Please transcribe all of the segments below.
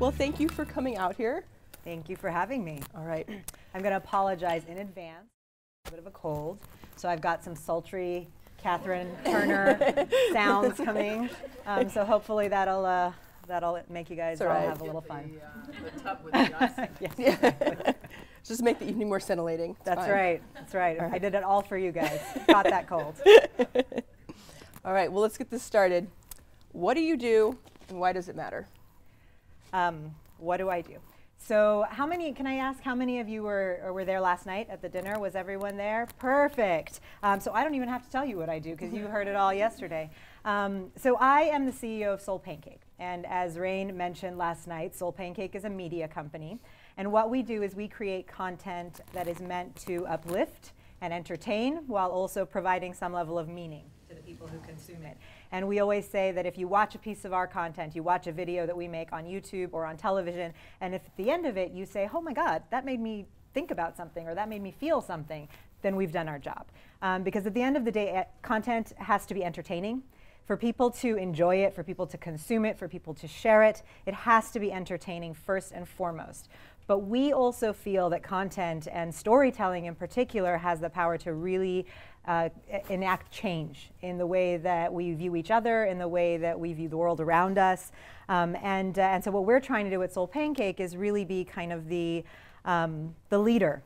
Well, thank you for coming out here. Thank you for having me. All right. I'm going to apologize in advance. A bit of a cold, so I've got some sultry Catherine Turner sounds coming. So hopefully that'll make you guys all have a little fun. The tub with the icing. Yeah. Just make the evening more scintillating. That's right. That's right. I did it all for you guys. Got that cold. All right. Well, let's get this started. What do you do, and why does it matter? What do I do? So can I ask how many of you were there last night at the dinner? Was everyone there? Perfect. So I don't even have to tell you what I do because you heard it all yesterday. So I am the CEO of Soul Pancake. And as Rain mentioned last night, Soul Pancake is a media company. And what we do is we create content that is meant to uplift and entertain while also providing some level of meaning to the people who consume it. And we always say that if you watch a piece of our content, you watch a video that we make on YouTube or on television, and if at the end of it you say, oh my God, that made me think about something or that made me feel something, then we've done our job. Because at the end of the day, content has to be entertaining. For people to enjoy it, for people to consume it, for people to share it, it has to be entertaining first and foremost. But we also feel that content and storytelling in particular has the power to really enact change in the way that we view each other, in the way that we view the world around us. And so what we're trying to do at Soul Pancake is really be kind of the leader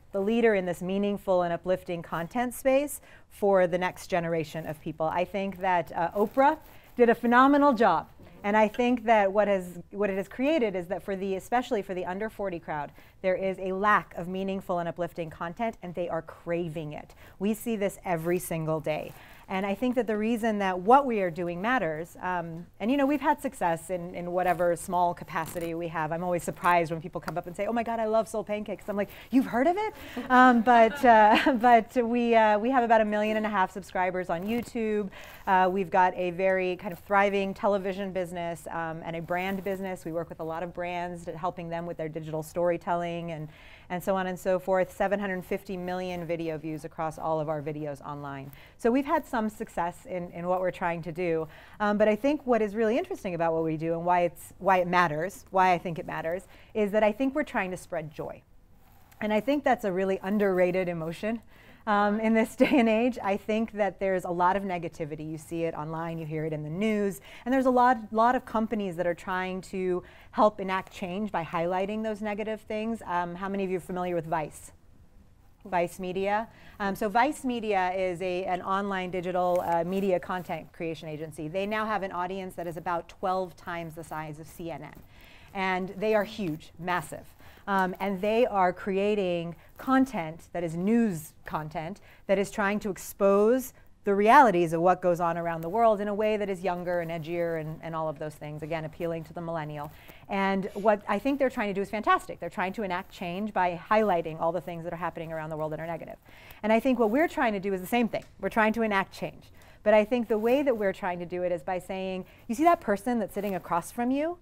in this meaningful and uplifting content space for the next generation of people. I think that Oprah did a phenomenal job. And I think that what it has created is that especially for the under 40 crowd, there is a lack of meaningful and uplifting content, and they are craving it. We see this every single day. And I think that the reason that what we are doing matters, and you know, we've had success in whatever small capacity we have. I'm always surprised when people come up and say, oh my God, I love Soul Pancakes. I'm like, you've heard of it? But we have about 1.5 million subscribers on YouTube. We've got a very kind of thriving television business and a brand business. We work with a lot of brands helping them with their digital storytelling and so on and so forth. 750 million video views across all of our videos online. So we've had some success in what we're trying to do. But I think what is really interesting about what we do and why it matters, why I think it matters, is that I think we're trying to spread joy. And I think that's a really underrated emotion. In this day and age, I think that there's a lot of negativity. You see it online, you hear it in the news, and there's a lot of companies that are trying to help enact change by highlighting those negative things. How many of you are familiar with Vice? Vice Media. So Vice Media is an online digital media content creation agency. They now have an audience that is about 12 times the size of CNN. And they are huge, massive. And they are creating content that is news content that is trying to expose the realities of what goes on around the world in a way that is younger and edgier and all of those things, again, appealing to the millennial. And what I think they're trying to do is fantastic. They're trying to enact change by highlighting all the things that are happening around the world that are negative. And I think what we're trying to do is the same thing. We're trying to enact change. But I think the way that we're trying to do it is by saying, you see that person that's sitting across from you?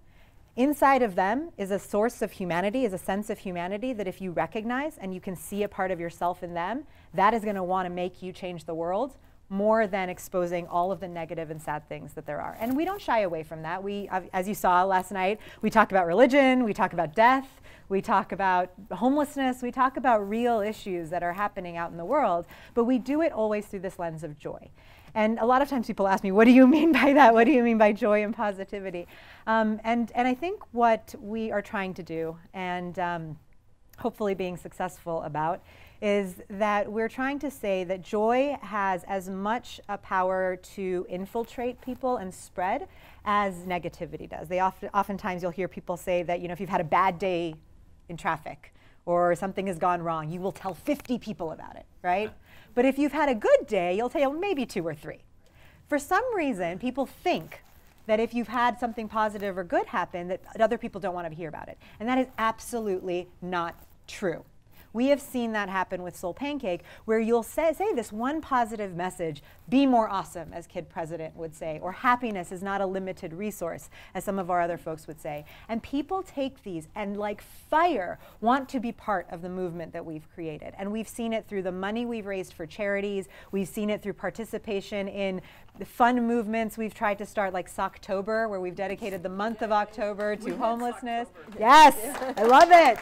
Inside of them is a source of humanity, is a sense of humanity that if you recognize and you can see a part of yourself in them, that is going to want to make you change the world more than exposing all of the negative and sad things that there are. And we don't shy away from that. We, as you saw last night, we talk about religion, we talk about death, we talk about homelessness, we talk about real issues that are happening out in the world, but we do it always through this lens of joy. And a lot of times people ask me, what do you mean by that? What do you mean by joy and positivity? And I think what we are trying to do, and hopefully being successful about, is that we're trying to say that joy has as much a power to infiltrate people and spread as negativity does. Oftentimes you'll hear people say that, you know, if you've had a bad day in traffic or something has gone wrong, you will tell 50 people about it, right? But if you've had a good day, you'll tell maybe 2 or 3. For some reason, people think that if you've had something positive or good happen, that other people don't want to hear about it. And that is absolutely not true. we have seen that happen with Soul Pancake, where you'll say this one positive message, be more awesome, as Kid President would say, or happiness is not a limited resource, as some of our other folks would say. And people take these and like fire want to be part of the movement that we've created. And we've seen it through the money we've raised for charities. We've seen it through participation in the fun movements we've tried to start, like Socktober, where we've dedicated the month of October to homelessness. Yes, I love it.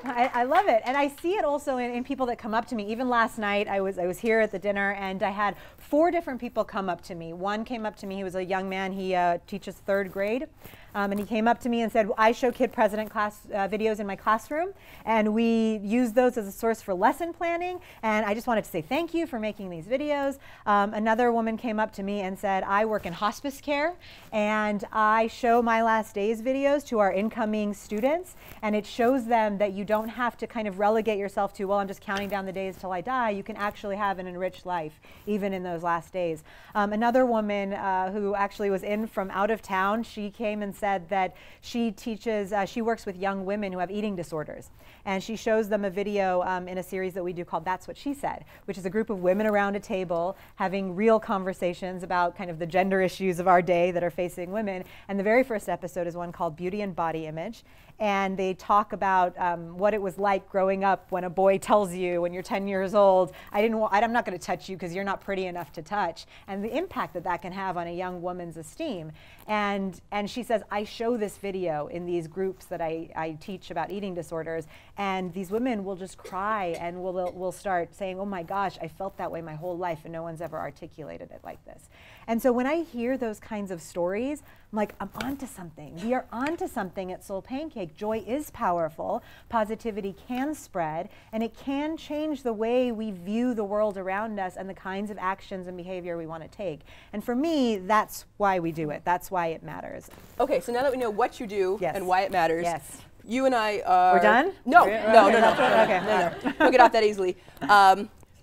I love it, and I see it also in people that come up to me. Even last night, I was here at the dinner, and I had 4 different people come up to me. One came up to me, he was a young man, he teaches 3rd grade, and he came up to me and said, I show Kid President class videos in my classroom, and we use those as a source for lesson planning, and I just wanted to say thank you for making these videos. Another woman came up to me and said, I work in hospice care, and I show My Last Days videos to our incoming students, and it shows them that you don't have to kind of relegate yourself to, well, I'm just counting down the days till I die. You can actually have an enriched life, even in those last days. Another woman who actually was in from out of town, she came and said that she teaches, she works with young women who have eating disorders. And she shows them a video in a series that we do called That's What She Said, which is a group of women around a table having real conversations about kind of the gender issues of our day that are facing women. And the very first episode is one called Beauty and Body Image. And they talk about what it was like growing up when a boy tells you when you're 10 years old, I'm not going to touch you because you're not pretty enough to touch, and the impact that that can have on a young woman's esteem. And she says, I show this video in these groups that I teach about eating disorders, and these women will just cry and will start saying, oh my gosh, I felt that way my whole life and no one's ever articulated it like this. And so when I hear those kinds of stories, I'm like, I'm onto something. We are onto something at Soul Pancake. Joy is powerful. Positivity can spread, and it can change the way we view the world around us and the kinds of actions and behavior we want to take. And for me, that's why we do it. That's why it matters. Okay, so now that we know what you do Yes. and why it matters, Yes. you and I are... We're done? No, Okay. no. Okay. Don't get off that easily.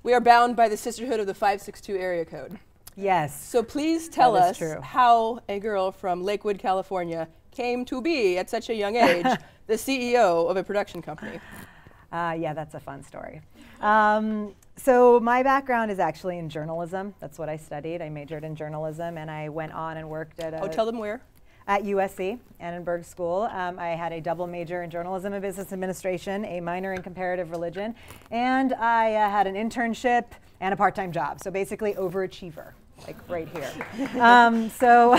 We are bound by the sisterhood of the 562 area code. Yes. So please tell That is us true. how a girl from Lakewood, California came to be, at such a young age, the CEO of a production company. Yeah, that's a fun story. So my background is actually in journalism. That's what I studied. I majored in journalism, and I went on and worked at Tell them where. At USC, Annenberg School. I had a double major in journalism and business administration, a minor in comparative religion, and I had an internship and a part-time job. So basically overachiever, like right here. So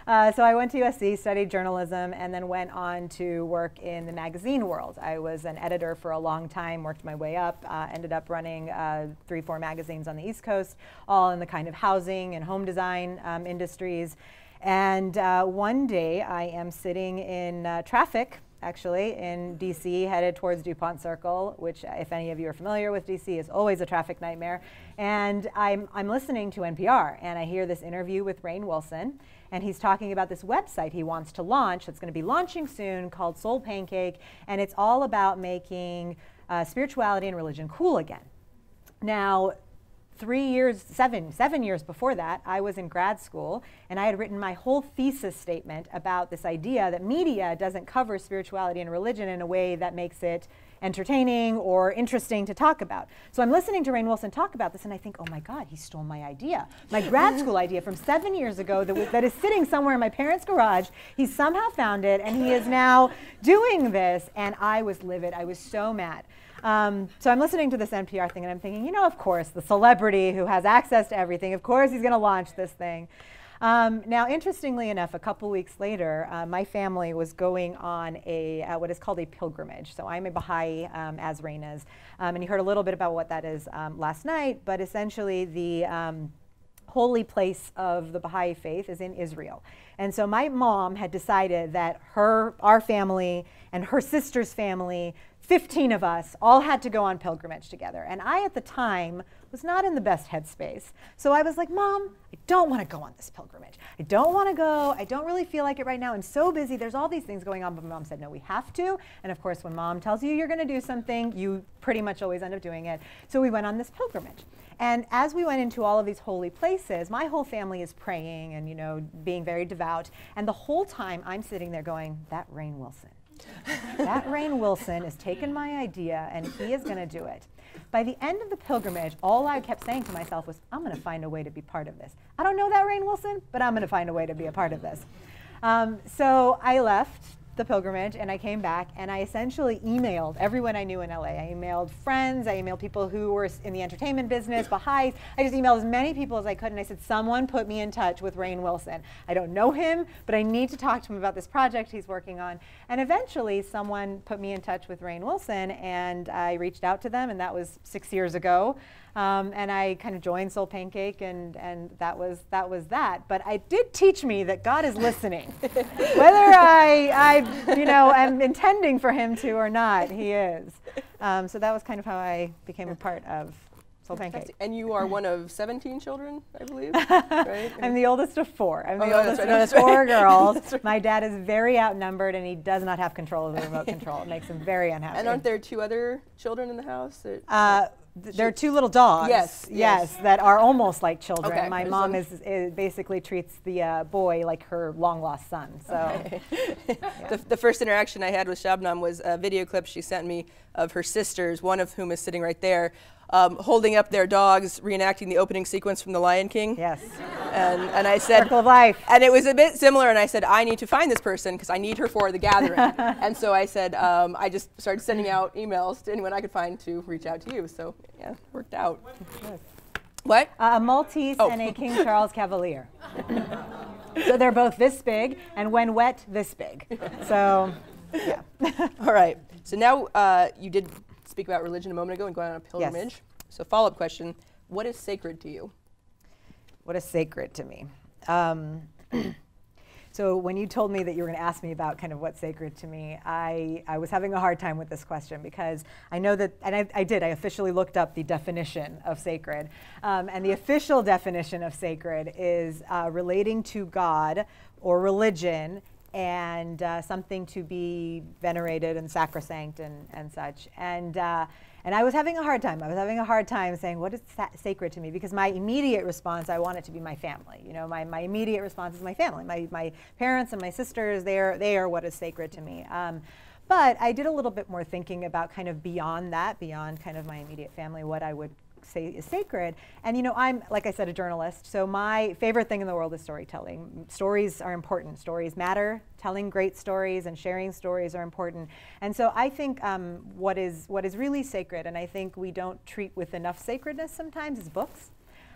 I went to USC, studied journalism, and then went on to work in the magazine world. I was an editor for a long time, worked my way up, ended up running 3-4 magazines on the East Coast, all in the kind of housing and home design industries. And one day I am sitting in traffic, actually, in DC, headed towards DuPont Circle, which, if any of you are familiar with DC, is always a traffic nightmare. And I'm listening to NPR, and I hear this interview with Rainn Wilson, and he's talking about this website he wants to launch that's going to be launching soon called Soul Pancake, and it's all about making spirituality and religion cool again. Now, 7 years before that, I was in grad school, and I had written my whole thesis statement about this idea that media doesn't cover spirituality and religion in a way that makes it entertaining or interesting to talk about. So I'm listening to Rainn Wilson talk about this, and I think, oh my God, he stole my idea. My grad school idea from 7 years ago that is sitting somewhere in my parents' garage. He somehow found it, and he is now doing this, and I was livid. I was so mad. So I'm listening to this NPR thing, and I'm thinking, you know, of course, the celebrity who has access to everything, of course he's going to launch this thing. Now, interestingly enough, a couple weeks later, my family was going on a what is called a pilgrimage. So I'm a Baha'i, as Rainn is, and you heard a little bit about what that is last night, but essentially the holy place of the Baha'i faith is in Israel. And so my mom had decided that our family and her sister's family, 15 of us, all had to go on pilgrimage together. And I, at the time, was not in the best headspace. So I was like, Mom, I don't want to go on this pilgrimage. I don't want to go. I don't really feel like it right now. I'm so busy. There's all these things going on. But Mom said, no, we have to. And of course, when Mom tells you you're going to do something, you pretty much always end up doing it. So we went on this pilgrimage. And as we went into all of these holy places, my whole family is praying and, you know, being very devout. And the whole time I'm sitting there going, that Rainn Wilson. That Rainn Wilson has taken my idea and he is going to do it. By the end of the pilgrimage, all I kept saying to myself was, I'm going to find a way to be part of this. I don't know that Rainn Wilson, but I'm going to find a way to be a part of this. So I left the pilgrimage and I came back and I essentially emailed everyone I knew in LA. I emailed friends, I emailed people who were in the entertainment business, Baha'is. I just emailed as many people as I could and I said, someone put me in touch with Rainn Wilson. I don't know him, but I need to talk to him about this project he's working on. And eventually someone put me in touch with Rainn Wilson and I reached out to them, and that was 6 years ago. And I kind of joined Soul Pancake, and that was that. But it did teach me that God is listening. Whether I am intending for him to or not, he is. So that was kind of how I became a part of Soul Pancake. And you are one of 17 children, I believe, right? I'm the oldest of 4. I'm the oldest right, of 4 girls. Right. My dad is very outnumbered, and he does not have control of the remote control. It makes him very unhappy. And aren't there 2 other children in the house? There are 2 little dogs. Yes, that are almost like children. Okay. My mom basically treats the boy like her long-lost son. So, okay. Yeah. The first interaction I had with Shabnam was a video clip she sent me of her sisters, one of whom is sitting right there, holding up their dogs, reenacting the opening sequence from The Lion King. Yes. And I said, Circle of Life. And it was a bit similar, and I said, I need to find this person because I need her for the gathering. And so I said, I just started sending out emails to anyone I could find to reach out to you. So yeah, worked out. What? A Maltese and a King Charles Cavalier. So they're both this big, and when wet, this big. So, yeah. All right. So now you did speak about religion a moment ago and going on a pilgrimage. Yes. So follow-up question, what is sacred to you? What is sacred to me? So when you told me that you were going to ask me about kind of what's sacred to me, I was having a hard time with this question because I know that, and I officially looked up the definition of sacred. And the official definition of sacred is relating to God or religion and something to be venerated and sacrosanct and such. And I was having a hard time. I was having a hard time saying, what is sacred to me? Because my immediate response, I want it to be my family. You know, my immediate response is my family. My parents and my sisters, they are what is sacred to me. But I did a little bit more thinking about kind of beyond that, beyond kind of my immediate family, what I would say is sacred. And you know, I'm, like I said, a journalist, so my favorite thing in the world is storytelling. Stories are important. Stories matter. Telling great stories and sharing stories are important. And so I think what is really sacred, and I think we don't treat with enough sacredness sometimes, is books.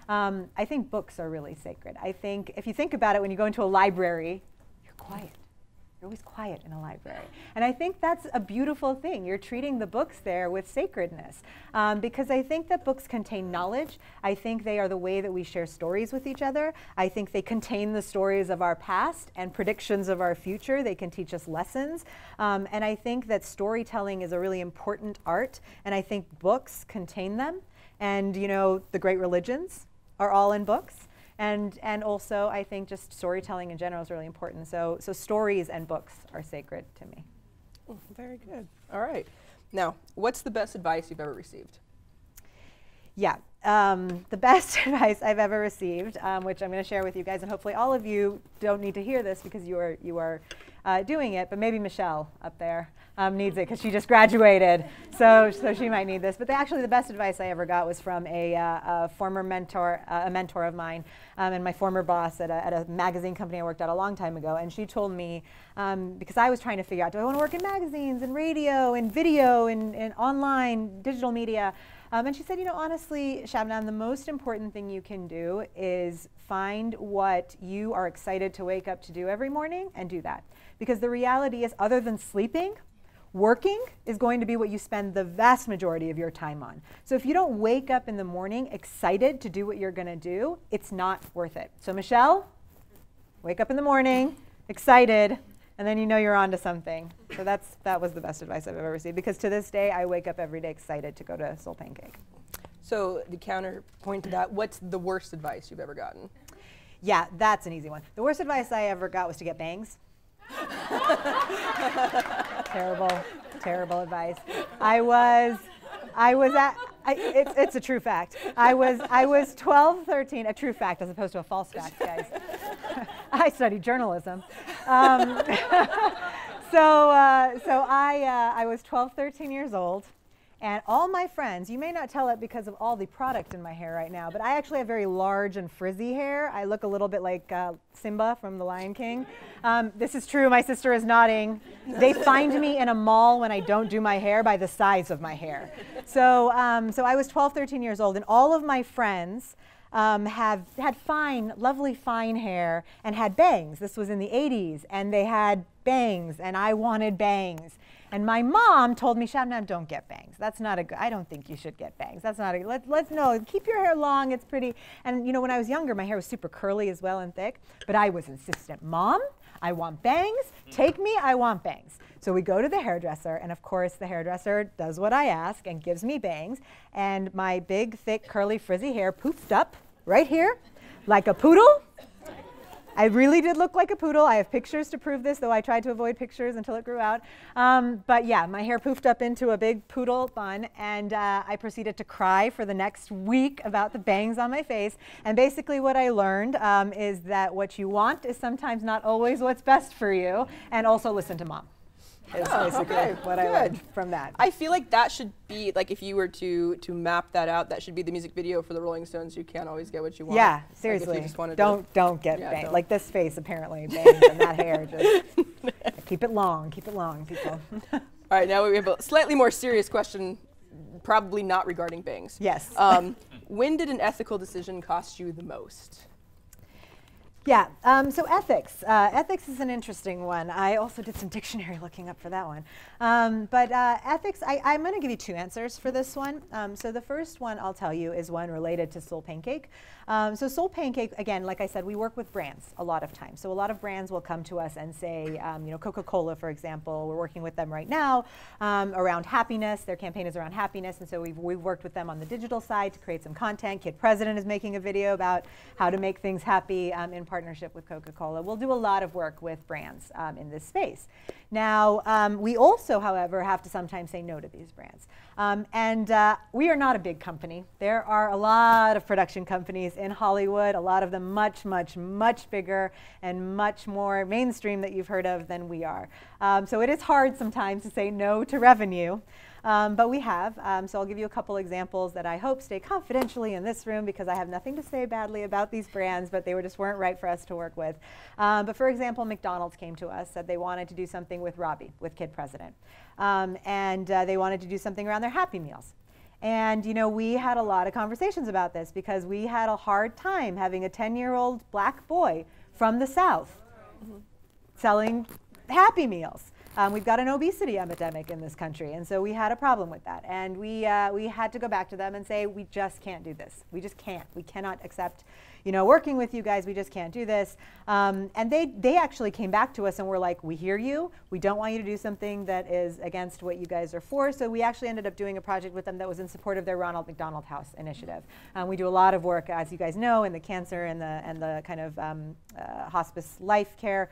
I think books are really sacred. I think if you think about it, when you go into a library, you're quiet. You're always quiet in a library. And I think that's a beautiful thing. You're treating the books there with sacredness. Because I think that books contain knowledge. I think they are the way that we share stories with each other. I think they contain the stories of our past and predictions of our future. They can teach us lessons. And I think that storytelling is a really important art. And I think books contain them. And you know, the great religions are all in books. And also, I think just storytelling in general is really important. So stories and books are sacred to me. Oh, very good. All right. Now, what's the best advice you've ever received? Yeah, the best advice I've ever received, which I'm going to share with you guys, and hopefully all of you don't need to hear this because you are doing it, but maybe Michelle up there needs it because she just graduated, so she might need this. But actually, the best advice I ever got was from a former mentor, a mentor of mine, and my former boss at a magazine company I worked at a long time ago. And she told me, because I was trying to figure out, do I want to work in magazines and radio and video and online digital media? And she said, you know, honestly, Shabnam, the most important thing you can do is find what you are excited to wake up to do every morning and do that. Because the reality is, other than sleeping, working is going to be what you spend the vast majority of your time on. So if you don't wake up in the morning excited to do what you're going to do, it's not worth it. So Michelle, wake up in the morning, excited, and then you know you're on to something. So that was the best advice I've ever received, because to this day, I wake up every day excited to go to Soul Pancake. So the counterpoint to that, what's the worst advice you've ever gotten? Yeah, that's an easy one. The worst advice I ever got was to get bangs. Terrible advice. It's a true fact. I was 12, 13, a true fact as opposed to a false fact, guys. I studied journalism. I was 12, 13 years old, and all my friends, you may not tell it because of all the product in my hair right now, but I actually have very large and frizzy hair. I look a little bit like Simba from The Lion King. This is true. My sister is nodding. They find me in a mall when I don't do my hair by the size of my hair. So I was 12, 13 years old, and all of my friends had fine, lovely fine hair and had bangs. This was in the 80s, and they had bangs, and I wanted bangs. And my mom told me, Shabnam, don't get bangs. That's not a good, I don't think you should get bangs. That's not a, no, keep your hair long, it's pretty. And you know, when I was younger, my hair was super curly as well and thick, but I was insistent. Mom, I want bangs, take me, I want bangs. So we go to the hairdresser, and of course the hairdresser does what I ask and gives me bangs, and my big, thick, curly, frizzy hair poofed up right here, like a poodle. I really did look like a poodle. I have pictures to prove this, though I tried to avoid pictures until it grew out. But yeah, my hair poofed up into a big poodle bun, and I proceeded to cry for the next week about the bangs on my face. And basically what I learned is that what you want is sometimes not always what's best for you, and also listen to mom. Is basically what I learned from that. I feel like that should be, like, if you were to map that out, that should be the music video for the Rolling Stones. You can't always get what you want. Yeah, seriously. Like don't get bangs. Like this face, apparently, bangs, and that hair. Just keep it long, people. All right, now we have a slightly more serious question, probably not regarding bangs. Yes. When did an ethical decision cost you the most? Yeah, so ethics. Ethics is an interesting one. I also did some dictionary looking up for that one. But ethics, I'm going to give you two answers for this one. So the first one I'll tell you is one related to Soul Pancake. So Soul Pancake, again, like I said, we work with brands a lot of times. So a lot of brands will come to us and say, you know, Coca-Cola, for example, we're working with them right now around happiness. Their campaign is around happiness, and so we've worked with them on the digital side to create some content. CLU President is making a video about how to make things happy in partnership with Coca-Cola. We'll do a lot of work with brands in this space. Now, we also, however, have to sometimes say no to these brands. We are not a big company. There are a lot of production companies in Hollywood, a lot of them much, much, much bigger and much more mainstream that you've heard of than we are. So it is hard sometimes to say no to revenue. But we have, so I'll give you a couple examples that I hope stay confidentially in this room because I have nothing to say badly about these brands, but they just weren't right for us to work with. But for example, McDonald's came to us, said they wanted to do something with Robbie, with CLU President. They wanted to do something around their Happy Meals. And you know, we had a lot of conversations about this because we had a hard time having a 10-year-old black boy from the South selling Happy Meals. We've got an obesity epidemic in this country, and so we had a problem with that. And we had to go back to them and say, we just can't do this. We just can't. We cannot accept, you know, working with you guys. We just can't do this. And they actually came back to us and were like, we hear you. We don't want you to do something that is against what you guys are for. So we actually ended up doing a project with them that was in support of their Ronald McDonald House initiative. We do a lot of work, as you guys know, in the cancer and the kind of hospice life care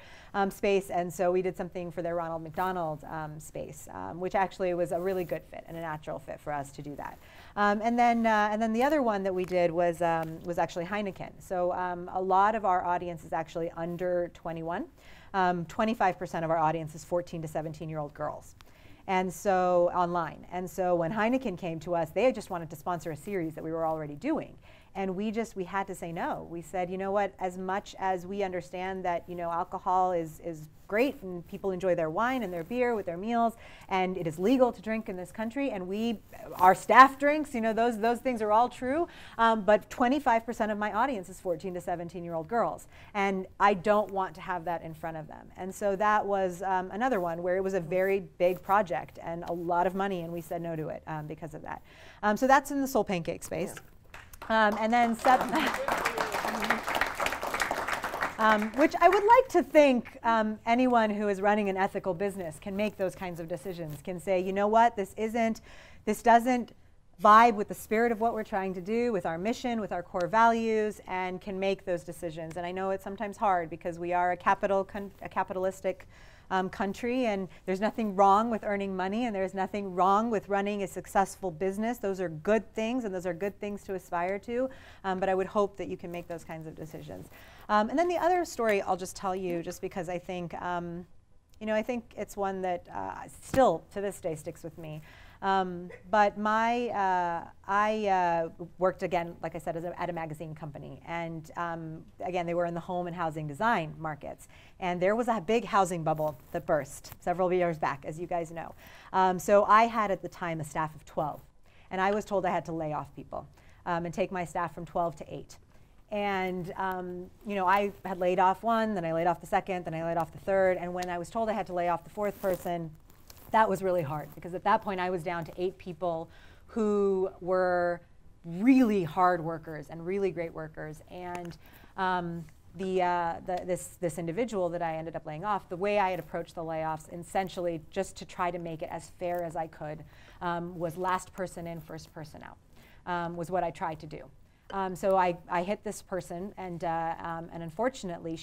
space. And so we did something for their Ronald McDonald space, which actually was a really good fit and a natural fit for us to do that. And then the other one that we did was actually Heineken. So a lot of our audience is actually under 21. 25% of our audience is 14 to 17-year-old girls. And so online. And so when Heineken came to us, they just wanted to sponsor a series that we were already doing. And we had to say no. We said, you know what, as much as we understand that, you know, alcohol is great and people enjoy their wine and their beer with their meals, and it is legal to drink in this country, and our staff drinks, you know, those things are all true, but 25% of my audience is 14 to 17-year-old girls, and I don't want to have that in front of them. And so that was another one where it was a very big project and a lot of money, and we said no to it because of that. So that's in the Soul Pancake space. And then which I would like to think anyone who is running an ethical business can make those kinds of decisions, can say, you know what, this doesn't vibe with the spirit of what we're trying to do, with our mission, with our core values, and can make those decisions. And I know it's sometimes hard because we are a capitalistic country, and there's nothing wrong with earning money, and there's nothing wrong with running a successful business. Those are good things, and those are good things to aspire to, but I would hope that you can make those kinds of decisions. And then the other story I'll just tell you, just because I think You know, I think it's one that still to this day sticks with me. But I worked again, like I said, at a magazine company, and again, they were in the home and housing design markets, and there was a big housing bubble that burst several years back, as you guys know. So I had at the time a staff of 12, and I was told I had to lay off people and take my staff from 12 to 8. And you know, I had laid off one, then I laid off the second, then I laid off the third, and when I was told I had to lay off the fourth person, that was really hard, because at that point I was down to 8 people who were really hard workers and really great workers. And this individual that I ended up laying off, the way I had approached the layoffs, essentially just to try to make it as fair as I could, was last person in, first person out, was what I tried to do. So I hit this person, and unfortunately,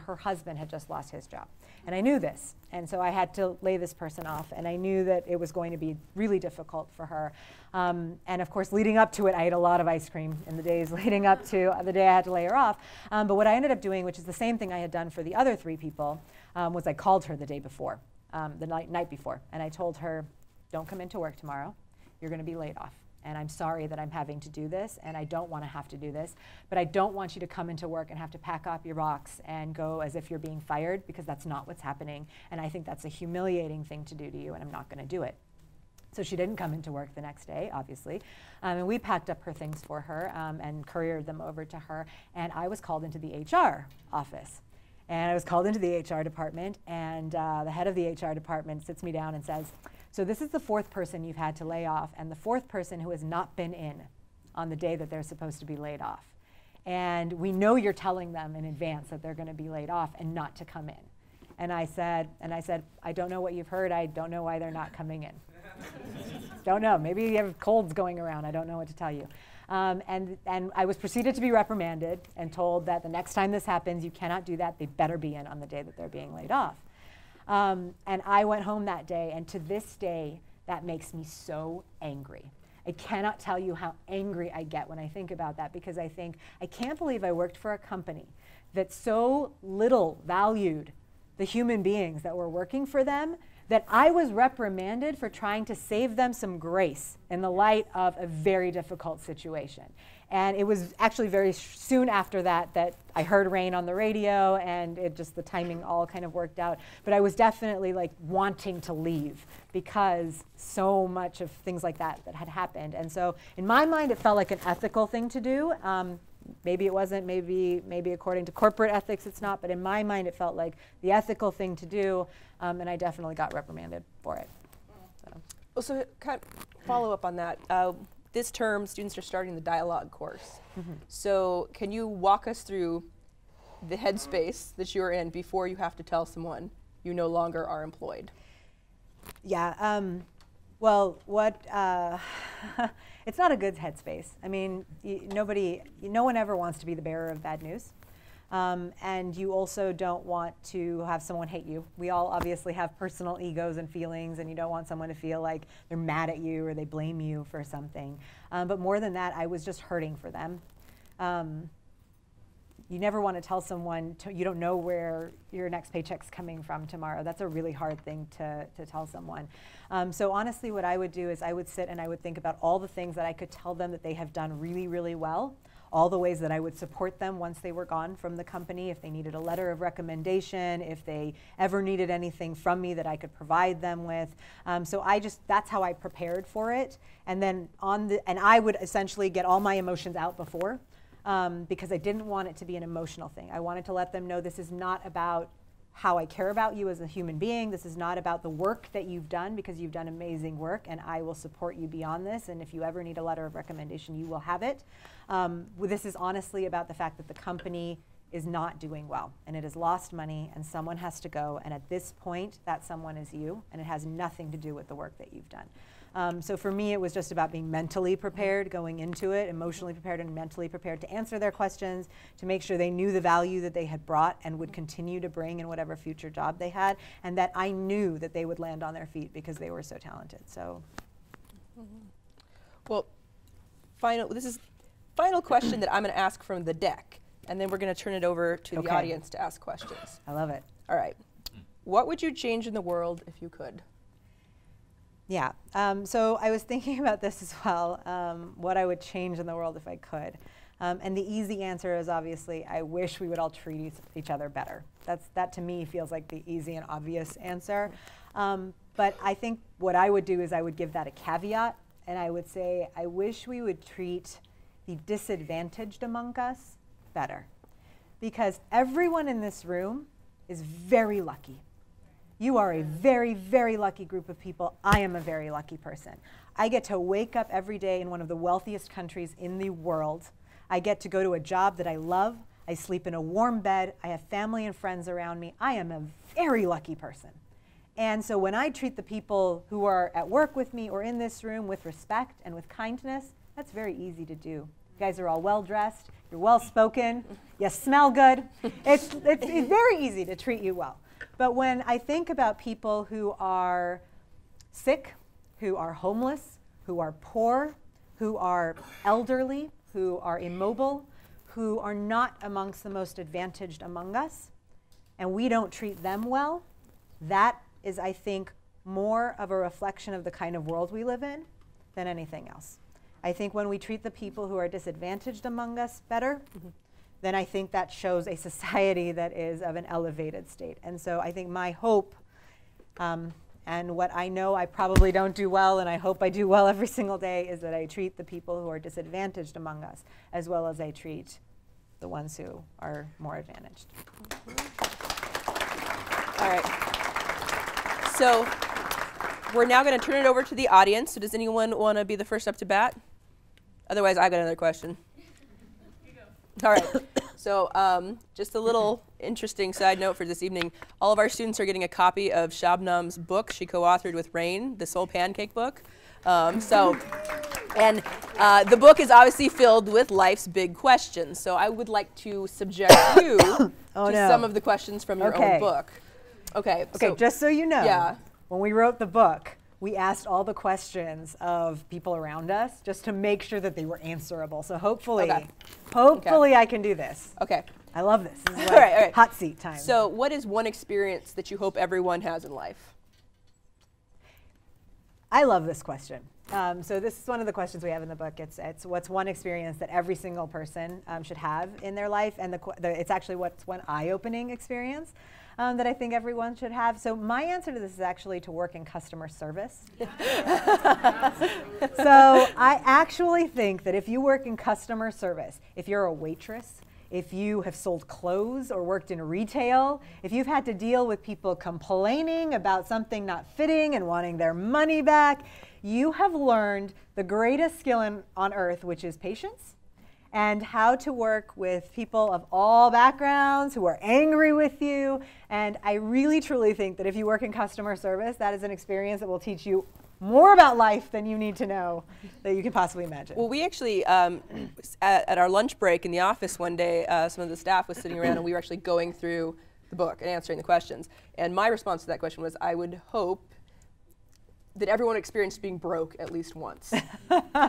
her husband had just lost his job. And I knew this, and so I had to lay this person off, and I knew that it was going to be really difficult for her. And of course, leading up to it, I ate a lot of ice cream in the days leading up to the day I had to lay her off. But what I ended up doing, which is the same thing I had done for the other 3 people, was I called her the day before, the night before, and I told her, don't come into work tomorrow, you're going to be laid off. And I'm sorry that I'm having to do this, and I don't want to have to do this, but I don't want you to come into work and have to pack up your box and go as if you're being fired, because that's not what's happening, and I think that's a humiliating thing to do to you, and I'm not going to do it. So she didn't come into work the next day, obviously, and we packed up her things for her and couriered them over to her, and I was called into the HR office. And I was called into the HR department, and the head of the HR department sits me down and says, so this is the 4th person you've had to lay off, and the 4th person who has not been in on the day that they're supposed to be laid off. And we know you're telling them in advance that they're going to be laid off and not to come in. And I said, I don't know what you've heard. I don't know why they're not coming in. Don't know. Maybe you have colds going around. I don't know what to tell you. And I was proceeded to be reprimanded and told that the next time this happens, you cannot do that. They better be in on the day that they're being laid off. And I went home that day, and to this day, that makes me so angry. I cannot tell you how angry I get when I think about that, because I think, I can't believe I worked for a company that so little valued the human beings that were working for them, that I was reprimanded for trying to save them some grace in the light of a very difficult situation. And it was actually very soon after that that I heard Rain on the radio, and the timing all kind of worked out. But I was definitely like wanting to leave, because so much of things like that had happened. And so in my mind, it felt like an ethical thing to do. Maybe it wasn't, maybe according to corporate ethics it's not, but in my mind it felt like the ethical thing to do, and I definitely got reprimanded for it. So kind of follow up on that. This term, students are starting the dialogue course. Mm-hmm. So can you walk us through the headspace that you're in before you have to tell someone you no longer are employed? Yeah, well, it's not a good headspace. I mean, no one ever wants to be the bearer of bad news. And you also don't want to have someone hate you. We all obviously have personal egos and feelings, and you don't want someone to feel like they're mad at you or they blame you for something. But more than that, I was just hurting for them. You never want to tell someone you don't know where your next paycheck's coming from tomorrow. That's a really hard thing to tell someone. So honestly, what I would do is I would sit and I would think about all the things that I could tell them that they have done really, really well, all the ways that I would support them once they were gone from the company, if they needed a letter of recommendation, if they ever needed anything from me that I could provide them with. So that's how I prepared for it. And then I would essentially get all my emotions out before, because I didn't want it to be an emotional thing. I wanted to let them know this is not about how I care about you as a human being. This is not about the work that you've done, because you've done amazing work, and I will support you beyond this. And if you ever need a letter of recommendation, you will have it. This is honestly about the fact that the company is not doing well, and it has lost money, and someone has to go. And at this point, that someone is you, and it has nothing to do with the work that you've done. So for me, it was just about being mentally prepared going into it, emotionally prepared and mentally prepared to answer their questions, to make sure they knew the value that they had brought and would continue to bring in whatever future job they had, and that I knew that they would land on their feet because they were so talented. So, well, this is final question that I'm going to ask from the deck, and then we're going to turn it over to the audience to ask questions. I love it. All right. what would you change in the world if you could? Yeah, so I was thinking about this as well, what I would change in the world if I could. And the easy answer is obviously, I wish we would all treat each other better. That to me feels like the easy and obvious answer. But I think what I would do is I would give that a caveat, and I would say, I wish we would treat the disadvantaged among us better. Because everyone in this room is very lucky. You are a very, very lucky group of people. I am a very lucky person. I get to wake up every day in one of the wealthiest countries in the world. I get to go to a job that I love. I sleep in a warm bed. I have family and friends around me. I am a very lucky person. And so when I treat the people who are at work with me or in this room with respect and with kindness, that's very easy to do. You guys are all well-dressed. You're well-spoken. You smell good. It's very easy to treat you well. But when I think about people who are sick, who are homeless, who are poor, who are elderly, who are immobile, who are not amongst the most advantaged among us, and we don't treat them well, that is, I think, more of a reflection of the kind of world we live in than anything else. I think when we treat the people who are disadvantaged among us better, then I think that shows a society that is of an elevated state. And so I think my hope, and what I know I probably don't do well, and I hope I do well every single day, is that I treat the people who are disadvantaged among us as well as I treat the ones who are more advantaged. All right. So we're now going to turn it over to the audience. So does anyone want to be the first up to bat? Otherwise, I've got another question. All right. So just a little interesting side note for this evening. All of our students are getting a copy of Shabnam's book she co-authored with Rain, the Soul Pancake book. The book is obviously filled with life's big questions. So I would like to subject you to some of the questions from your own book. Okay, so just so you know, when we wrote the book, we asked all the questions of people around us just to make sure that they were answerable. So hopefully, I can do this. Okay. I love this. This is like all right. Hot seat time. So what is one experience that you hope everyone has in life? I love this question. So this is one of the questions we have in the book. It's what's one experience that every single person should have in their life, and it's actually what's one eye-opening experience that I think everyone should have. So my answer to this is actually to work in customer service. So I actually think that if you work in customer service, if you're a waitress, if you have sold clothes or worked in retail, if you've had to deal with people complaining about something not fitting and wanting their money back, you have learned the greatest skill on earth, which is patience, and how to work with people of all backgrounds who are angry with you. And I really, truly think that if you work in customer service, that is an experience that will teach you more about life than you need to know that you can possibly imagine. Well, we actually, at our lunch break in the office one day, some of the staff was sitting around and we were actually going through the book and answering the questions. And my response to that question was, I would hope that everyone experienced being broke at least once.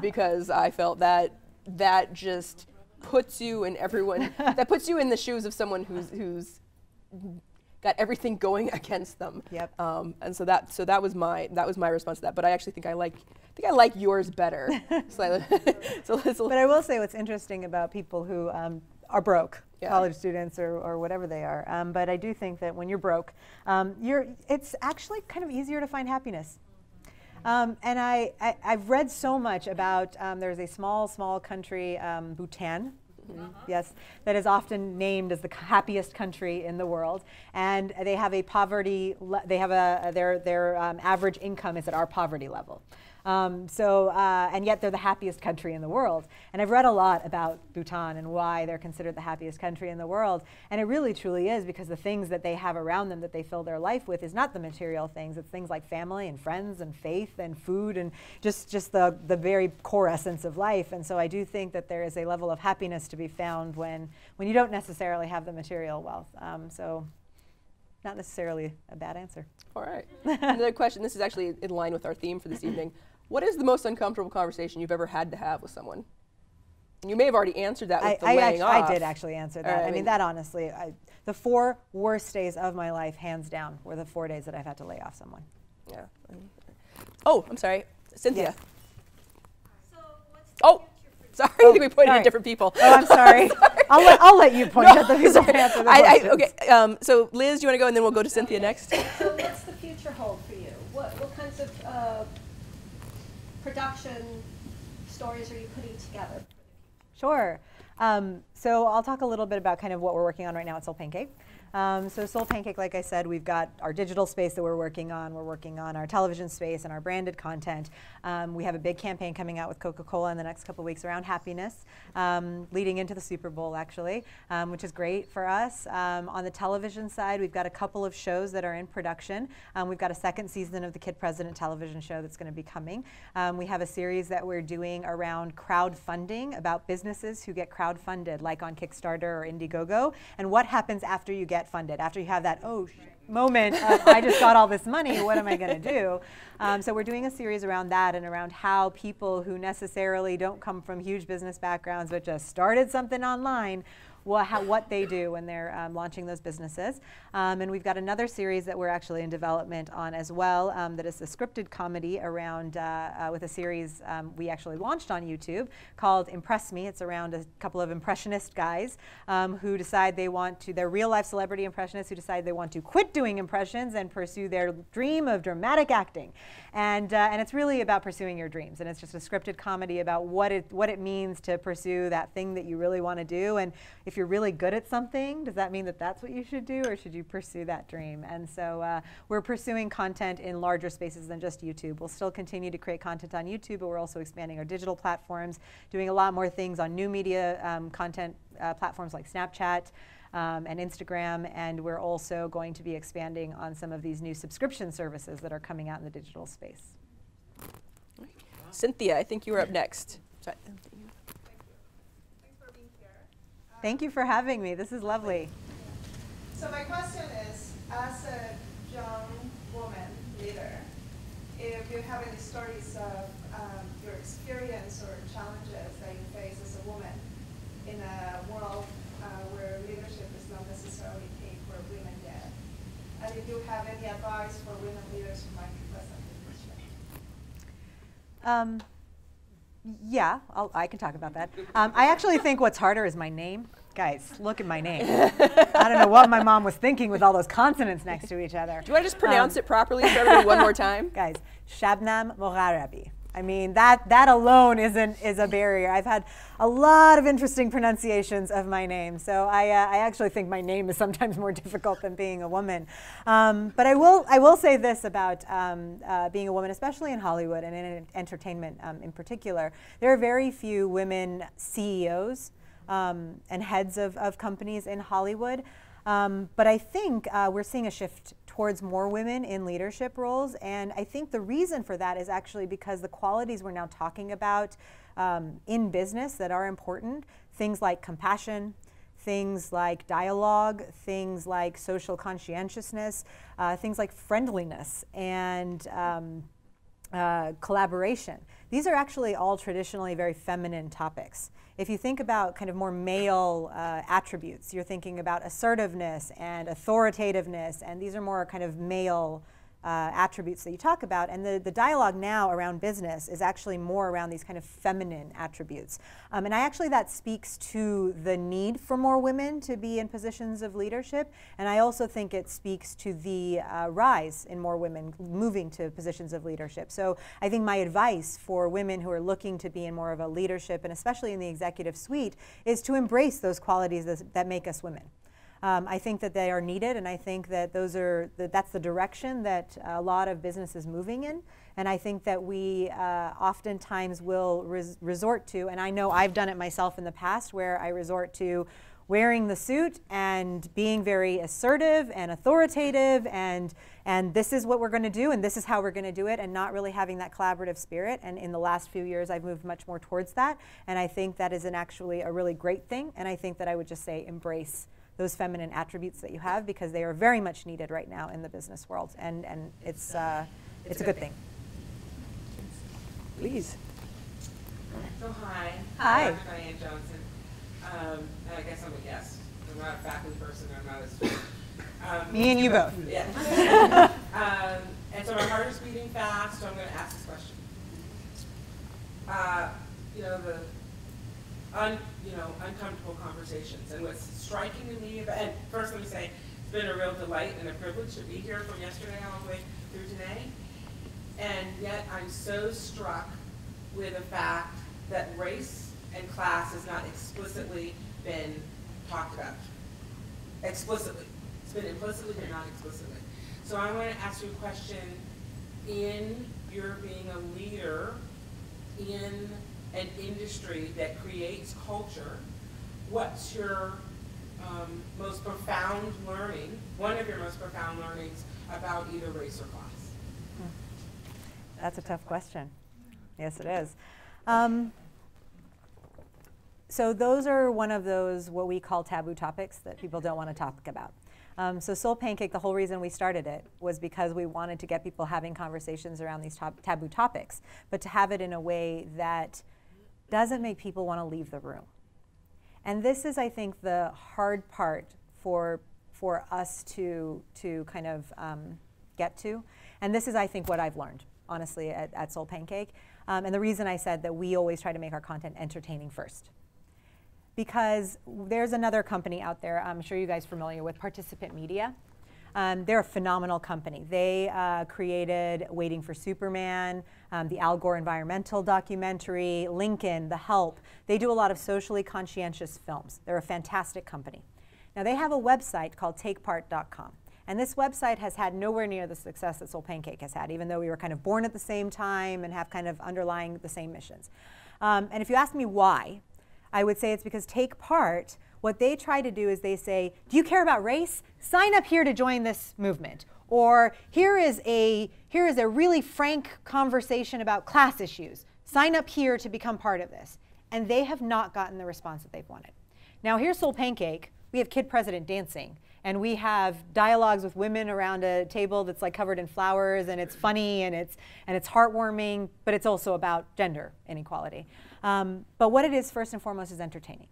Because I felt that just puts you in that puts you in the shoes of someone who's got everything going against them. Yep. And so that was my response to that. But I actually think I like yours better. But I will say what's interesting about people who are broke, college students or whatever they are. But I do think that when you're broke, it's actually kind of easier to find happiness. And I've read so much about, there's a small country, Bhutan, yes, that is often named as the happiest country in the world. And they have a poverty, their average income is at our poverty level. And yet they're the happiest country in the world. And I've read a lot about Bhutan and why they're considered the happiest country in the world. And it really truly is because the things that they have around them that they fill their life with is not the material things. It's things like family and friends and faith and food and just the very core essence of life. And so I do think that there is a level of happiness to be found when you don't necessarily have the material wealth. So not necessarily a bad answer. All right. Another question. This is actually in line with our theme for this evening. What is the most uncomfortable conversation you've ever had to have with someone? And you may have already answered that with the laying off. I did actually answer that. I mean, that honestly, the 4 worst days of my life, hands down, were the 4 days that I've had to lay off someone. Yeah. Oh, I'm sorry. Cynthia. Yes. So what's the Oh, future for sorry. I think we pointed sorry. at different people. Oh, I'm sorry. I'll let you point at the people who answer the questions. Okay. So Liz, do you want to go, and then we'll go to Cynthia next. So what's the future hold for you? What kinds of production stories are you putting together? Sure. So I'll talk a little bit about kind of what we're working on right now at Soul Pancake. So Soul Pancake, like I said, we've got our digital space that we're working on. We're working on our television space and our branded content. We have a big campaign coming out with Coca-Cola in the next couple of weeks around happiness, leading into the Super Bowl, actually, which is great for us. On the television side, we've got a couple of shows that are in production. We've got a 2nd season of the Kid President television show that's going to be coming. We have a series that we're doing around crowdfunding, about businesses who get crowdfunded, like on Kickstarter or Indiegogo, and what happens after you get funded, after you have that moment of, I just got all this money, what am I going to do? So we're doing a series around that and around how people who necessarily don't come from huge business backgrounds but just started something online, what they do when they're launching those businesses. And we've got another series that we're actually in development on as well, that is a scripted comedy around, with a series we actually launched on YouTube called Impress Me. It's around a couple of impressionist guys who decide they want to, they're real life celebrity impressionists who decide they want to quit doing impressions and pursue their dream of dramatic acting. And it's really about pursuing your dreams. And it's just a scripted comedy about what it means to pursue that thing that you really want to do. And if you're really good at something, does that mean that that's what you should do, or should you pursue that dream? And so we're pursuing content in larger spaces than just YouTube. We'll still continue to create content on YouTube, but we're also expanding our digital platforms, doing a lot more things on new media content platforms like Snapchat and Instagram, and we're also going to be expanding on some of these new subscription services that are coming out in the digital space. Cynthia, I think you were up next. Sorry. Thank you for having me. This is lovely. So my question is, as a young woman leader, if you have any stories of your experience or challenges that you face as a woman in a world where leadership is not necessarily paid for women yet, and if you have any advice for women leaders who might be present in this show. Yeah, I can talk about that. I actually think what's harder is my name. Guys, look at my name. I don't know what my mom was thinking with all those consonants next to each other. Do you want to just pronounce it properly for everybody one more time? Guys, Shabnam Mogharabi. I mean, that alone is a barrier. I've had a lot of interesting pronunciations of my name, so I actually think my name is sometimes more difficult than being a woman. But I will say this about being a woman, especially in Hollywood and in entertainment in particular. There are very few women CEOs and heads of companies in Hollywood. But I think we're seeing a shift towards more women in leadership roles, and I think the reason for that is actually because the qualities we're now talking about in business that are important, things like compassion, things like dialogue, things like social conscientiousness, things like friendliness and collaboration. These are actually all traditionally very feminine topics. If you think about kind of more male attributes, you're thinking about assertiveness and authoritativeness, and these are more kind of male attributes that you talk about. And the dialogue now around business is actually more around these kind of feminine attributes. And that speaks to the need for more women to be in positions of leadership. And I also think it speaks to the rise in more women moving to positions of leadership. So I think my advice for women who are looking to be in more of a leadership, and especially in the executive suite, is to embrace those qualities that make us women. I think that they are needed, and I think that that's the direction that a lot of business is moving in. And I think that we oftentimes will resort to, and I know I've done it myself in the past, where I resort to wearing the suit and being very assertive and authoritative, and this is what we're going to do, and this is how we're going to do it, and not really having that collaborative spirit. And in the last few years, I've moved much more towards that, and I think that is actually a really great thing. And I think that I would just say embrace those feminine attributes that you have, because they are very much needed right now in the business world, and it's a good thing. Please. So hi. Hi. I'm Diane Johnson. And I guess I'm a guest. I'm not a faculty person, I'm not a student. Me and you both. Yeah. And so my heart is beating fast, so I'm going to ask this question. You know, uncomfortable conversations. And what's striking to me, and first let me say, it's been a real delight and a privilege to be here from yesterday all the way through today. And yet I'm so struck with the fact that race and class has not explicitly been talked about. Explicitly. It's been implicitly but not explicitly. So I want to ask you a question. In your being a leader in an industry that creates culture, what's your most profound learning, one of your most profound learnings about either race or class? That's a tough question. Yes, it is. So those are one of those what we call taboo topics that people don't want to talk about. So Soul Pancake, the whole reason we started it was because we wanted to get people having conversations around these taboo topics, but to have it in a way that doesn't make people want to leave the room. And this is, I think, the hard part for us to kind of get to. And this is, I think, what I've learned, honestly, at Soul Pancake. And the reason I said that we always try to make our content entertaining first. Because there's another company out there, I'm sure you guys are familiar with, Participant Media. They're a phenomenal company. They created Waiting for Superman, the Al Gore environmental documentary, Lincoln, The Help. They do a lot of socially conscientious films. They're a fantastic company. Now they have a website called takepart.com. And this website has had nowhere near the success that Soul Pancake has had, even though we were kind of born at the same time and have kind of underlying the same missions. And if you ask me why, I would say it's because Take Part, what they try to do is they say, do you care about race? Sign up here to join this movement. Or here is a really frank conversation about class issues. Sign up here to become part of this. And they have not gotten the response that they've wanted. Now here's Soul Pancake. We have Kid President dancing. And we have dialogues with women around a table that's like covered in flowers, and it's funny, and it's heartwarming, but it's also about gender inequality. But what it is, first and foremost, is entertaining.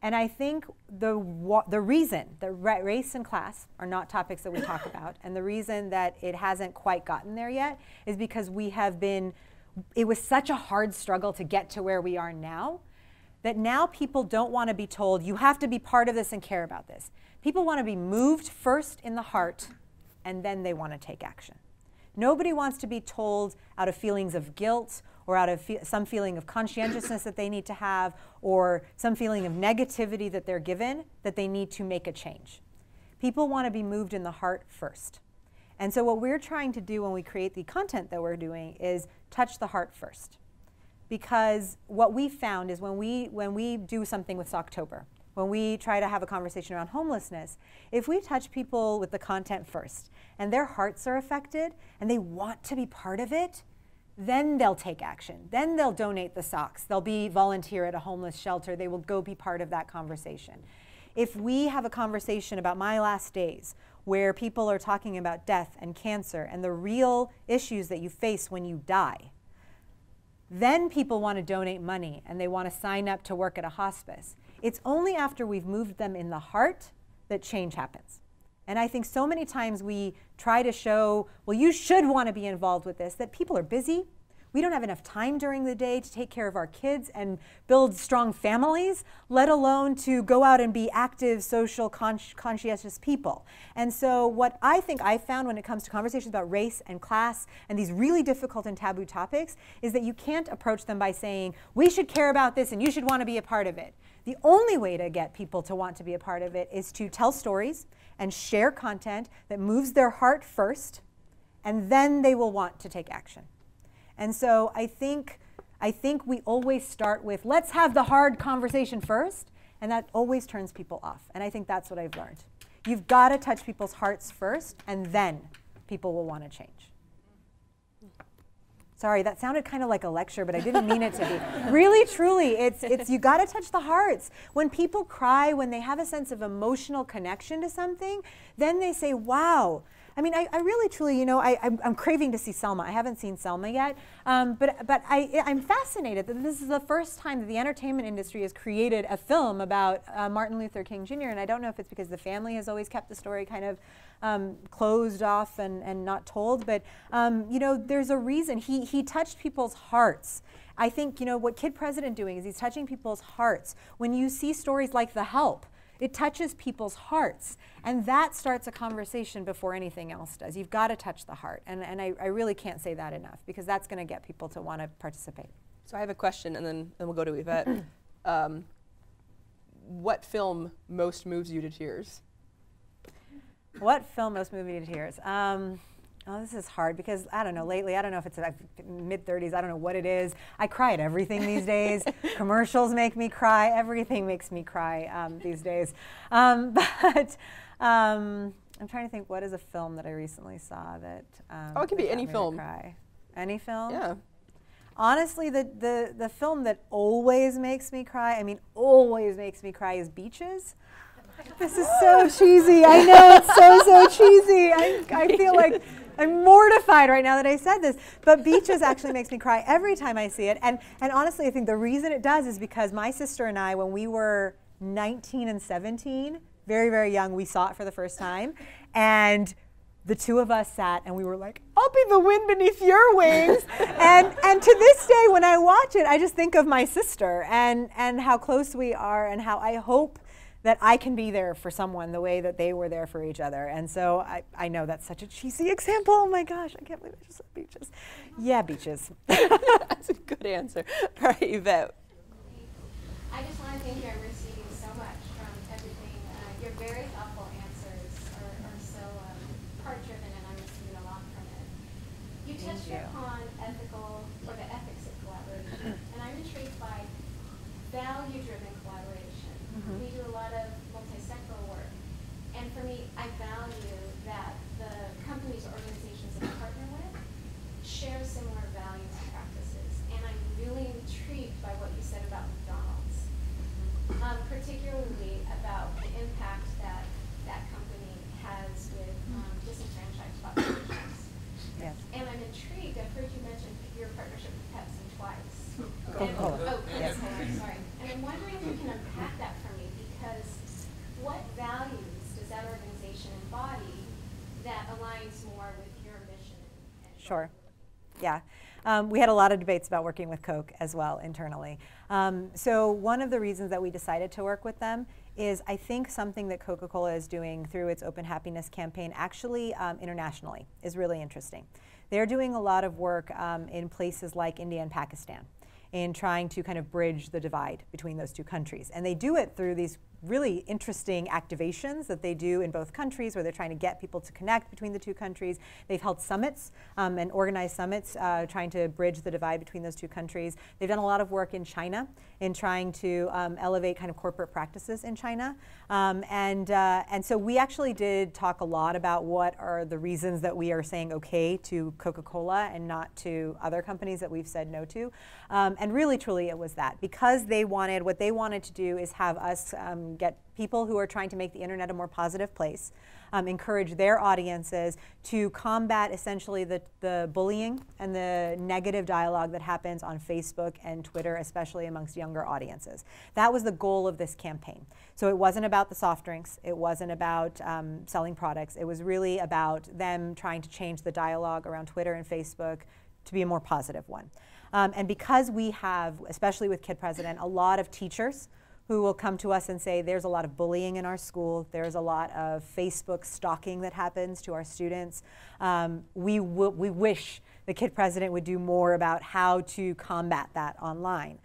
And I think the reason that race and class are not topics that we talk about, and the reason that it hasn't quite gotten there yet, is because it was such a hard struggle to get to where we are now, that now people don't want to be told, you have to be part of this and care about this. People want to be moved first in the heart, and then they want to take action. Nobody wants to be told out of feelings of guilt or out of some feeling of conscientiousness that they need to have, or some feeling of negativity that they're given, that they need to make a change. People want to be moved in the heart first. And so what we're trying to do when we create the content that we're doing is touch the heart first. Because what we found is when we do something with Socktober, when we try to have a conversation around homelessness, if we touch people with the content first, and their hearts are affected, and they want to be part of it, then they'll take action. Then they'll donate the socks. They'll be volunteer at a homeless shelter. They will go be part of that conversation. If we have a conversation about My Last Days, where people are talking about death and cancer and the real issues that you face when you die, then people want to donate money and they want to sign up to work at a hospice. It's only after we've moved them in the heart that change happens. And I think so many times we try to show, well, you should want to be involved with this, that people are busy. We don't have enough time during the day to take care of our kids and build strong families, let alone to go out and be active, social, conscientious people. And so what I think I found when it comes to conversations about race and class and these really difficult and taboo topics is that you can't approach them by saying, we should care about this and you should want to be a part of it. The only way to get people to want to be a part of it is to tell stories and share content that moves their heart first, and then they will want to take action. And so I think we always start with, let's have the hard conversation first, and that always turns people off. And I think that's what I've learned. You've got to touch people's hearts first, and then people will want to change. Sorry, that sounded kind of like a lecture, but I didn't mean it to be. Really, truly, it's you got to touch the hearts. When people cry, when they have a sense of emotional connection to something, then they say, wow, I mean, I really, truly, you know, I'm craving to see Selma. I haven't seen Selma yet, but I'm fascinated that this is the first time that the entertainment industry has created a film about Martin Luther King Jr. And I don't know if it's because the family has always kept the story kind of closed off and not told, but you know, there's a reason. He touched people's hearts. I think, you know, what Kid President doing is he's touching people's hearts. When you see stories like The Help, it touches people's hearts, and that starts a conversation before anything else does. You've got to touch the heart, and I really can't say that enough, because that's going to get people to want to participate. So I have a question, and then we'll go to Yvette. What film most moves you to tears? What film most moved me to tears? Oh, this is hard because, I don't know, lately, I don't know if it's mid-30s, I don't know what it is. I cry at everything these days. Commercials make me cry. Everything makes me cry these days. But I'm trying to think, what is a film that I recently saw that oh, it can be any film. Cry. Any film? Yeah. Honestly, the film that always makes me cry, I mean, always makes me cry, is Beaches. This is so cheesy. I know, it's so cheesy. I feel like I'm mortified right now that I said this. But Beaches actually makes me cry every time I see it. And honestly, I think the reason it does is because my sister and I, when we were 19 and 17, very, very young, we saw it for the first time. And the two of us sat and we were like, I'll be the wind beneath your wings. and to this day, when I watch it, I just think of my sister and how close we are and how I hope that I can be there for someone the way that they were there for each other. And so I know that's such a cheesy example. Oh my gosh, I can't believe I just said Beaches. Yeah, Beaches. That's a good answer. All right, Yvette. I just want to thank you. I'm receiving so much from everything. Your very thoughtful answers are so heart-driven, and I'm receiving a lot from it. You touched upon ethical, or the ethics of collaboration, and I'm intrigued by value-driven collaboration. We do a lot of multi-sectoral work, and for me, I value that the companies or organizations that I partner with share similar values and practices, and I'm really intrigued by what you said about McDonald's, particularly about the impact that that company has with disenfranchised populations. Yes. And I'm intrigued, I've heard you mention your partnership with Pepsi twice. Coca-Cola. Oh, Coca-Cola, sorry. And I'm wondering if you can unpack that for me, because what values does that organization embody that aligns more with your mission? Sure. Yeah. We had a lot of debates about working with Coke as well internally. So one of the reasons that we decided to work with them is I think something that Coca-Cola is doing through its Open Happiness campaign actually internationally is really interesting. They're doing a lot of work in places like India and Pakistan in trying to kind of bridge the divide between those two countries. And they do it through these really interesting activations that they do in both countries, where they're trying to get people to connect between the two countries. They've held summits and organized summits trying to bridge the divide between those two countries. They've done a lot of work in China in trying to elevate kind of corporate practices in China. And so we actually did talk a lot about what are the reasons that we are saying okay to Coca-Cola and not to other companies that we've said no to. And really, truly, it was that. Because they wanted, what they wanted to do is have us get people who are trying to make the internet a more positive place, encourage their audiences to combat essentially the bullying and the negative dialogue that happens on Facebook and Twitter, especially amongst younger audiences. That was the goal of this campaign. So it wasn't about the soft drinks, it wasn't about selling products, it was really about them trying to change the dialogue around Twitter and Facebook to be a more positive one. And because we have, especially with Kid President, a lot of teachers who will come to us and say there's a lot of bullying in our school, there's a lot of Facebook stalking that happens to our students. We wish the Kid President would do more about how to combat that online.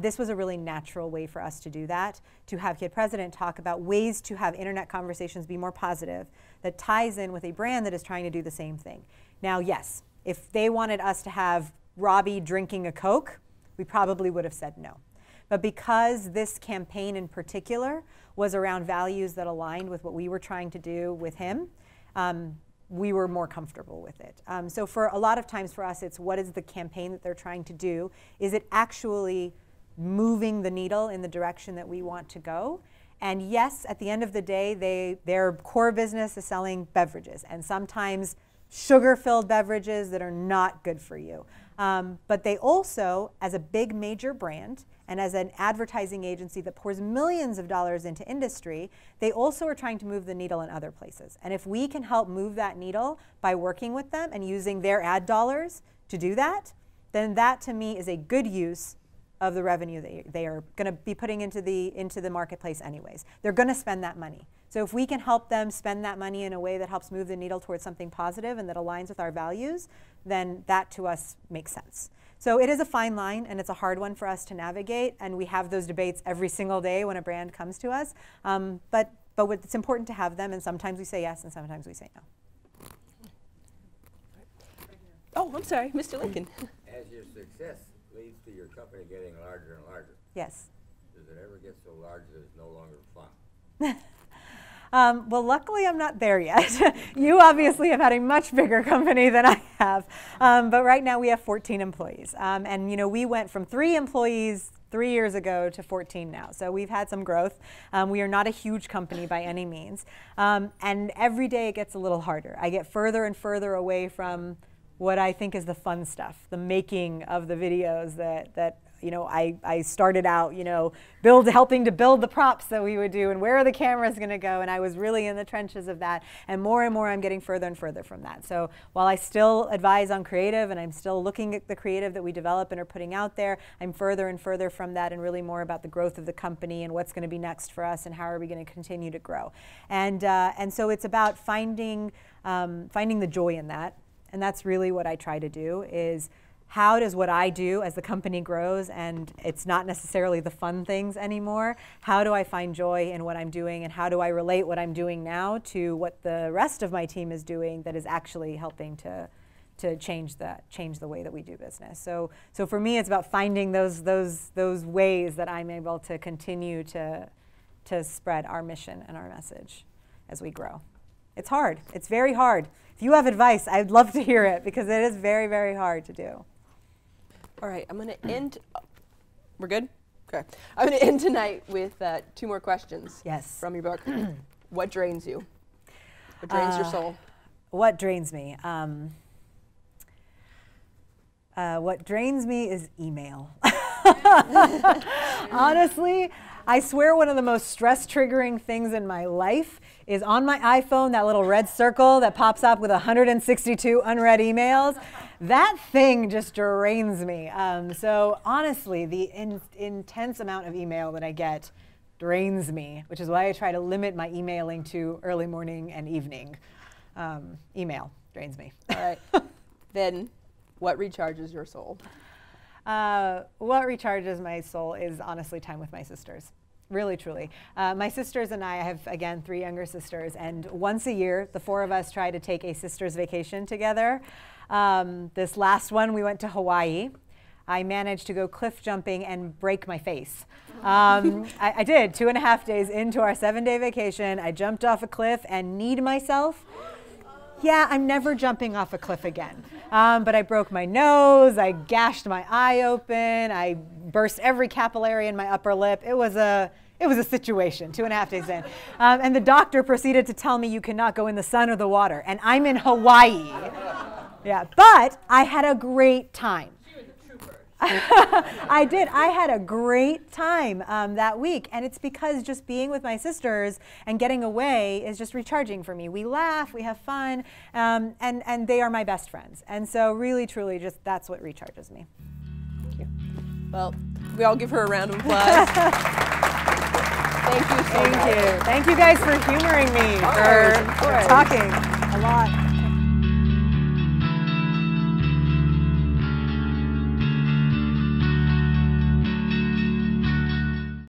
This was a really natural way for us to do that, to have Kid President talk about ways to have internet conversations be more positive that ties in with a brand that is trying to do the same thing. Now, yes, if they wanted us to have Robbie drinking a Coke, we probably would have said no. But because this campaign in particular was around values that aligned with what we were trying to do with him, we were more comfortable with it. So for a lot of times for us, it's what is the campaign that they're trying to do? Is it actually moving the needle in the direction that we want to go? And yes, at the end of the day, their core business is selling beverages, and sometimes sugar-filled beverages that are not good for you. But they also, as a big major brand, and as an advertising agency that pours millions of dollars into industry, they also are trying to move the needle in other places. And if we can help move that needle by working with them and using their ad dollars to do that, then that to me is a good use of the revenue that they are going to be putting into the marketplace anyways. They're going to spend that money. So if we can help them spend that money in a way that helps move the needle towards something positive and that aligns with our values, then that to us makes sense. So it is a fine line, and it's a hard one for us to navigate, and we have those debates every single day when a brand comes to us. But it's important to have them, and sometimes we say yes, and sometimes we say no. Oh, I'm sorry, Mr. Lincoln. As your success leads to your company getting larger and larger, Yes. does it ever get so large that it's no longer fun? Well, luckily I'm not there yet. You obviously have had a much bigger company than I have. But right now we have 14 employees. And you know, we went from 3 employees 3 years ago to 14 now. So we've had some growth. We are not a huge company by any means. And every day it gets a little harder. I get further and further away from what I think is the fun stuff, the making of the videos that you know, I started out, you know, helping to build the props that we would do and where are the cameras going to go, and I was really in the trenches of that, and more I'm getting further and further from that. So while I still advise on creative and I'm still looking at the creative that we develop and are putting out there, I'm further and further from that and really more about the growth of the company and what's going to be next for us and how are we going to continue to grow. And so it's about finding the joy in that, and that's really what I try to do is how does what I do as the company grows and it's not necessarily the fun things anymore, how do I find joy in what I'm doing and how do I relate what I'm doing now to what the rest of my team is doing that is actually helping to change the way that we do business. So for me it's about finding those ways that I'm able to continue to spread our mission and our message as we grow. It's hard. It's very hard. If you have advice, I'd love to hear it because it is very, very hard to do. All right, I'm going to end. We're good? Okay. I'm going to end tonight with 2 more questions. Yes. From your book. What drains you? What drains your soul? What drains me? What drains me is email. Honestly, I swear one of the most stress-triggering things in my life is on my iPhone, that little red circle that pops up with 162 unread emails. That thing just drains me. So honestly, the intense amount of email that I get drains me, which is why I try to limit my emailing to early morning and evening. Email drains me. All right. Then, what recharges your soul? What recharges my soul is honestly time with my sisters. Really, truly. My sisters and I have, again, 3 younger sisters, and once a year, the 4 of us try to take a sisters vacation together. This last one, we went to Hawaii. I managed to go cliff jumping and break my face. I did, 2.5 days into our 7-day vacation. I jumped off a cliff and kneed myself. Yeah, I'm never jumping off a cliff again. But I broke my nose, I gashed my eye open, I burst every capillary in my upper lip. It was a situation, 2.5 days in. And the doctor proceeded to tell me you cannot go in the sun or the water. And I'm in Hawaii. Yeah, but I had a great time. I did. I had a great time that week, and it's because just being with my sisters and getting away is just recharging for me. We laugh, we have fun, and they are my best friends. And so really, truly, just that's what recharges me. Thank you. Well, we all give her a round of applause. Thank you so much. Thank you. Thank you guys for humoring me, for talking a lot.